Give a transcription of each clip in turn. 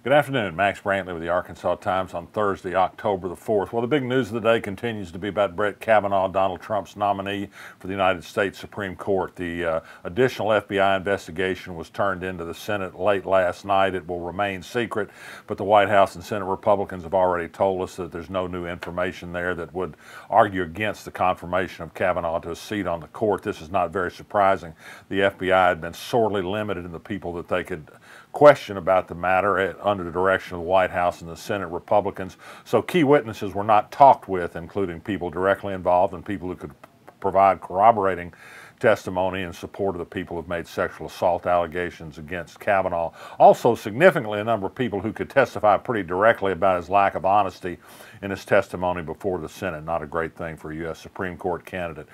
Good afternoon. Max Brantley with the Arkansas Times on Thursday, October the 4th. Well, the big news of the day continues to be about Brett Kavanaugh, Donald Trump's nominee for the United States Supreme Court. The additional FBI investigation was turned into the Senate late last night. It will remain secret, but the White House and Senate Republicans have already told us that there's no new information there that would argue against the confirmation of Kavanaugh to a seat on the court. This is not very surprising. The FBI had been sorely limited in the people that they could question about the matter under the direction of the White House and the Senate Republicans. So key witnesses were not talked with, including people directly involved and people who could provide corroborating testimony in support of the people who have made sexual assault allegations against Kavanaugh. Also, significantly, a number of people who could testify pretty directly about his lack of honesty in his testimony before the Senate. Not a great thing for a U.S. Supreme Court candidate.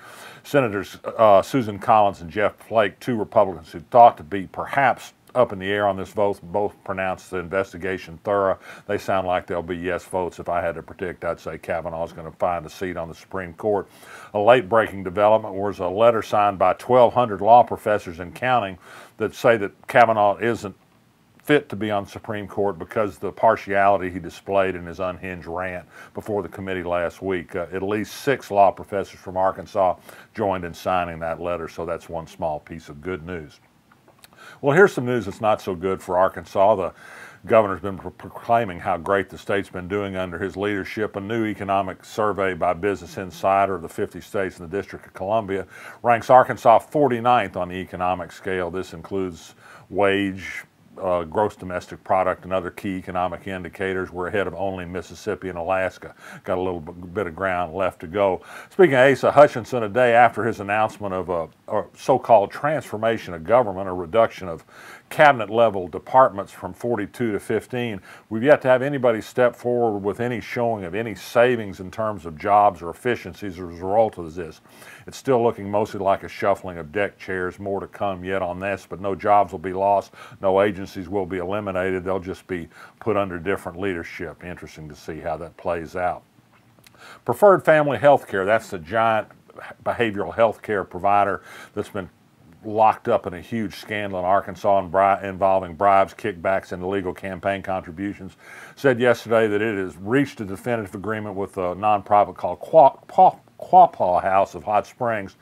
Senators Susan Collins and Jeff Flake, two Republicans who thought to be perhaps up in the air on this vote, both pronounced the investigation thorough. They sound like they'll be yes votes. If I had to predict, I'd say Kavanaugh's going to find a seat on the Supreme Court. A late-breaking development was a letter signed by 1,200 law professors and counting that say that Kavanaugh isn't fit to be on the Supreme Court because of the partiality he displayed in his unhinged rant before the committee last week. At least 6 law professors from Arkansas joined in signing that letter, so that's one small piece of good news. Well, here's some news that's not so good for Arkansas. The governor's been proclaiming how great the state's been doing under his leadership. A new economic survey by Business Insider of the 50 states in the District of Columbia ranks Arkansas 49th on the economic scale. This includes wage, gross domestic product, and other key economic indicators. We're ahead of only Mississippi and Alaska. Got a little bit of ground left to go. Speaking of Asa Hutchinson, a day after his announcement of a so-called transformation of government, a reduction of cabinet-level departments from 42 to 15, we've yet to have anybody step forward with any showing of any savings in terms of jobs or efficiencies as a result of this. It's still looking mostly like a shuffling of deck chairs. More to come yet on this, but no jobs will be lost. No agencies will be eliminated. They'll just be put under different leadership. Interesting to see how that plays out. Preferred Family Health Care, that's the giant behavioral health care provider that's been locked up in a huge scandal in Arkansas involving bribes, kickbacks, and illegal campaign contributions, said yesterday that it has reached a definitive agreement with a nonprofit called Quapaw House of Hot Springs,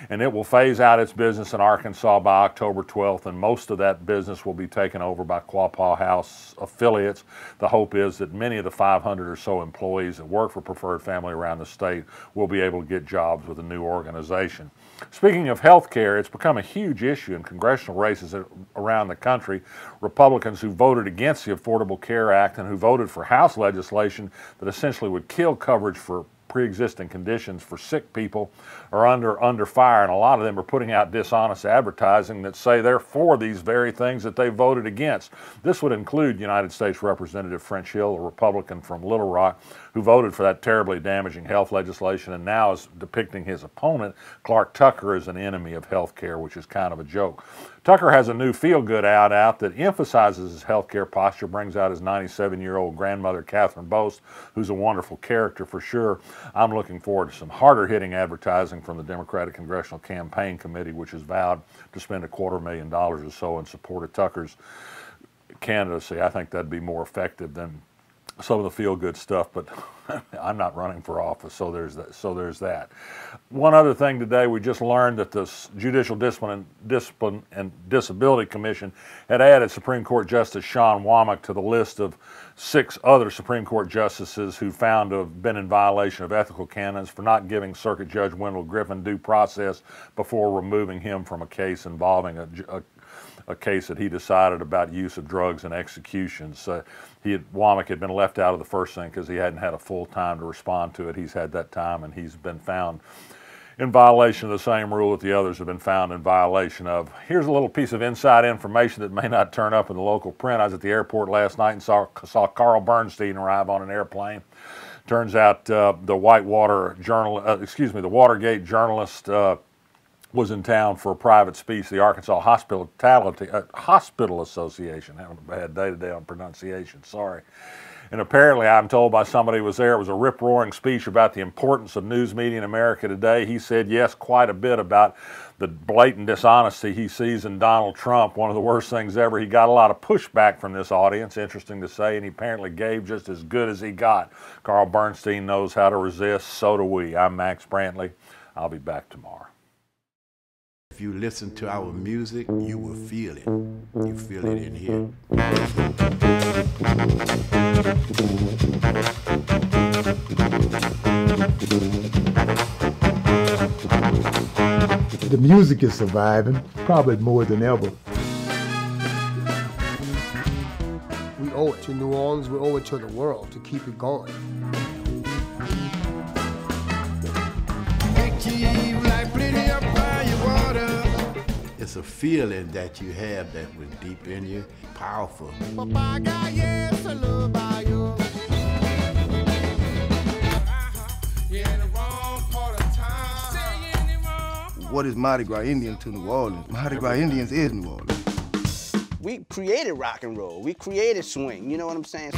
and it will phase out its business in Arkansas by October 12th, and most of that business will be taken over by Quapaw House affiliates. The hope is that many of the 500 or so employees that work for Preferred Family around the state will be able to get jobs with the new organization. Speaking of health care, it's become a huge issue in congressional races around the country. Republicans who voted against the Affordable Care Act and who voted for House legislation that essentially would kill coverage for pre-existing conditions for sick people are under fire, and a lot of them are putting out dishonest advertising that say they're for these very things that they voted against. This would include United States Representative French Hill, a Republican from Little Rock, who voted for that terribly damaging health legislation and now is depicting his opponent, Clark Tucker, as an enemy of health care, which is kind of a joke. Tucker has a new feel-good ad out that emphasizes his health care posture, brings out his 97-year-old grandmother, Catherine Bost, who's a wonderful character for sure. I'm looking forward to some harder-hitting advertising from the Democratic Congressional Campaign Committee, which has vowed to spend $250,000 or so in support of Tucker's candidacy. I think that'd be more effective than some of the feel-good stuff, but I'm not running for office, so there's that. One other thing today, we just learned that the Judicial Discipline and Disability Commission had added Supreme Court Justice Shawn Womack to the list of 6 other Supreme Court justices who found to have been in violation of ethical canons for not giving Circuit Judge Wendell Griffin due process before removing him from a case involving a case that he decided about use of drugs and executions. Womack had been left out of the first thing because he hadn't had a full time to respond to it. He's had that time, and he's been found in violation of the same rule that the others have been found in violation of. Here's a little piece of inside information that may not turn up in the local print. I was at the airport last night and saw Carl Bernstein arrive on an airplane. Turns out the Watergate journalist was in town for a private speech. The Arkansas Hospital Association, having a bad day today on pronunciation, sorry. And apparently, I'm told by somebody who was there, it was a rip-roaring speech about the importance of news media in America today. He said, yes, quite a bit about the blatant dishonesty he sees in Donald Trump, one of the worst things ever. He got a lot of pushback from this audience, interesting to say, and he apparently gave just as good as he got. Carl Bernstein knows how to resist, so do we. I'm Max Brantley. I'll be back tomorrow. If you listen to our music, you will feel it. You feel it in here. The music is surviving, probably more than ever. We owe it to New Orleans, we owe it to the world to keep it going. It's a feeling that you have that was deep in you, powerful. What is Mardi Gras Indian to New Orleans? Mardi Gras Indians is New Orleans. We created rock and roll. We created swing, you know what I'm saying?